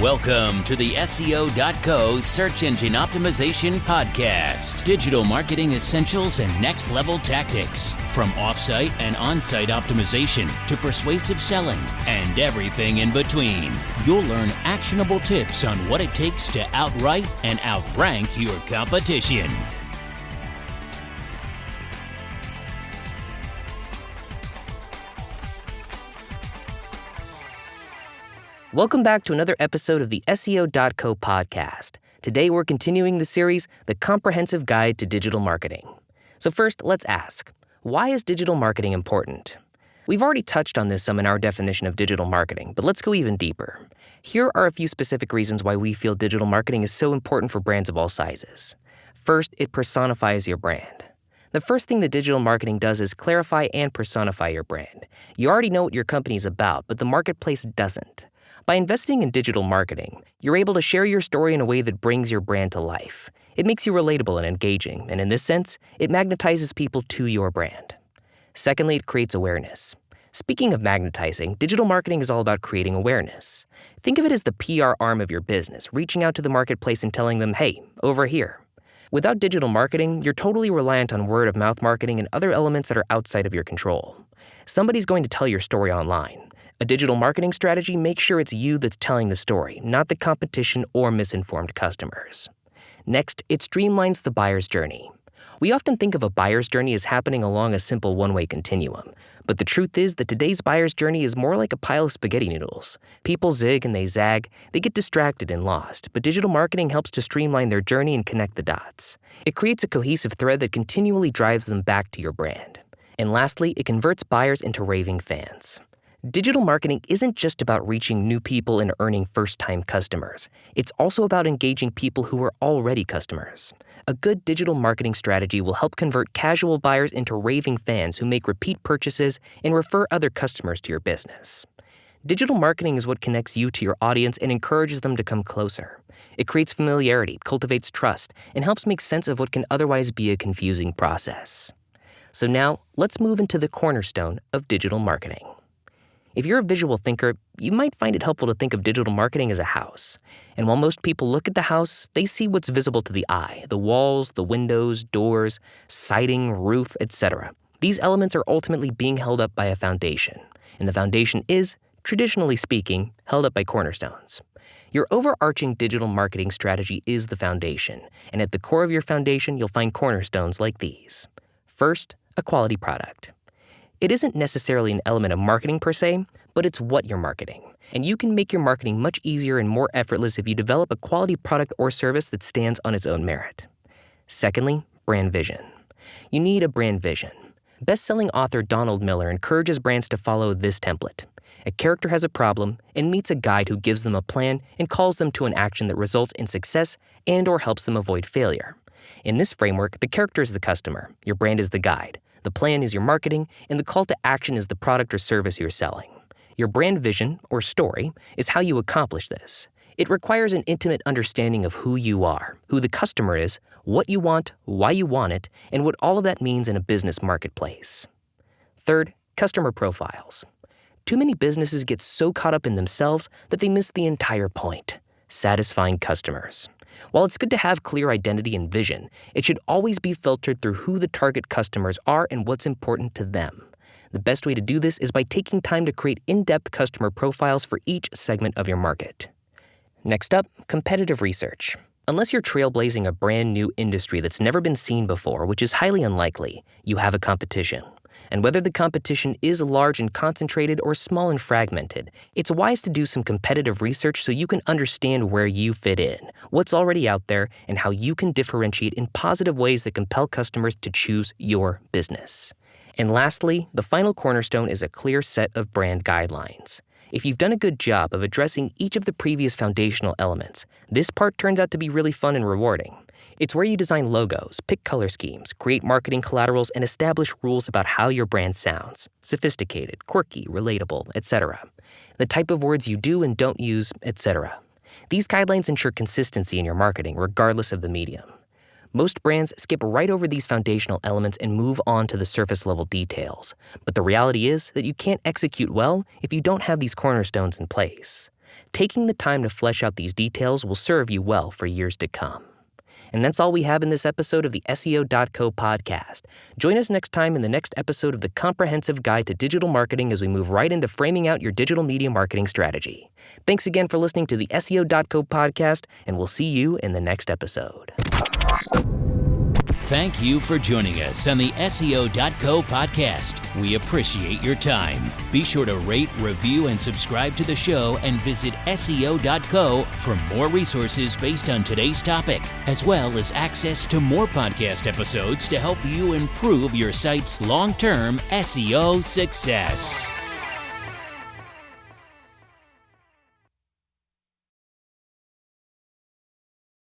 Welcome to the SEO.co Search Engine Optimization Podcast. Digital marketing essentials and next-level tactics. From off-site and on-site optimization to persuasive selling and everything in between. You'll learn actionable tips on what it takes to outright and outrank your competition. Welcome back to another episode of the SEO.co podcast. Today we're continuing the series, The Comprehensive Guide to Digital Marketing. So first, let's ask, why is digital marketing important? We've already touched on this some in our definition of digital marketing, but let's go even deeper. Here are a few specific reasons why we feel digital marketing is so important for brands of all sizes. First, it personifies your brand. The first thing that digital marketing does is clarify and personify your brand. You already know what your company is about, but the marketplace doesn't. By investing in digital marketing, you're able to share your story in a way that brings your brand to life. It makes you relatable and engaging, and in this sense, it magnetizes people to your brand. Secondly, it creates awareness. Speaking of magnetizing, digital marketing is all about creating awareness. Think of it as the PR arm of your business, reaching out to the marketplace and telling them, hey, over here. Without digital marketing, you're totally reliant on word-of-mouth marketing and other elements that are outside of your control. Somebody's going to tell your story online. A digital marketing strategy makes sure it's you that's telling the story, not the competition or misinformed customers. Next, it streamlines the buyer's journey. We often think of a buyer's journey as happening along a simple one-way continuum, but the truth is that today's buyer's journey is more like a pile of spaghetti noodles. People zig and they zag, they get distracted and lost, but digital marketing helps to streamline their journey and connect the dots. It creates a cohesive thread that continually drives them back to your brand. And lastly, it converts buyers into raving fans. Digital marketing isn't just about reaching new people and earning first-time customers. It's also about engaging people who are already customers. A good digital marketing strategy will help convert casual buyers into raving fans who make repeat purchases and refer other customers to your business. Digital marketing is what connects you to your audience and encourages them to come closer. It creates familiarity, cultivates trust, and helps make sense of what can otherwise be a confusing process. So now, let's move into the cornerstone of digital marketing. If you're a visual thinker, you might find it helpful to think of digital marketing as a house. And while most people look at the house, they see what's visible to the eye, the walls, the windows, doors, siding, roof, etc. These elements are ultimately being held up by a foundation. And the foundation is, traditionally speaking, held up by cornerstones. Your overarching digital marketing strategy is the foundation. And at the core of your foundation, you'll find cornerstones like these. First, a quality product. It isn't necessarily an element of marketing per se, but it's what you're marketing. And you can make your marketing much easier and more effortless if you develop a quality product or service that stands on its own merit. Secondly, brand vision. You need a brand vision. Best-selling author Donald Miller encourages brands to follow this template. A character has a problem and meets a guide who gives them a plan and calls them to an action that results in success and/or helps them avoid failure. In this framework, the character is the customer, your brand is the guide. The plan is your marketing, and the call to action is the product or service you're selling. Your brand vision, or story, is how you accomplish this. It requires an intimate understanding of who you are, who the customer is, what you want, why you want it, and what all of that means in a business marketplace. Third, customer profiles. Too many businesses get so caught up in themselves that they miss the entire point: satisfying customers. While it's good to have clear identity and vision, it should always be filtered through who the target customers are and what's important to them. The best way to do this is by taking time to create in-depth customer profiles for each segment of your market. Next up, competitive research. Unless you're trailblazing a brand new industry that's never been seen before, which is highly unlikely, you have a competition. And whether the competition is large and concentrated or small and fragmented, it's wise to do some competitive research so you can understand where you fit in, what's already out there, and how you can differentiate in positive ways that compel customers to choose your business. And lastly, the final cornerstone is a clear set of brand guidelines. If you've done a good job of addressing each of the previous foundational elements, this part turns out to be really fun and rewarding. It's where you design logos, pick color schemes, create marketing collaterals, and establish rules about how your brand sounds: sophisticated, quirky, relatable, etc. The type of words you do and don't use, etc. These guidelines ensure consistency in your marketing, regardless of the medium. Most brands skip right over these foundational elements and move on to the surface-level details. But the reality is that you can't execute well if you don't have these cornerstones in place. Taking the time to flesh out these details will serve you well for years to come. And that's all we have in this episode of the SEO.co podcast. Join us next time in the next episode of the Comprehensive Guide to Digital Marketing as we move right into framing out your digital media marketing strategy. Thanks again for listening to the SEO.co podcast, and we'll see you in the next episode. Thank you for joining us on the SEO.co podcast. We appreciate your time. Be sure to rate, review, and subscribe to the show and visit SEO.co for more resources based on today's topic, as well as access to more podcast episodes to help you improve your site's long-term SEO success.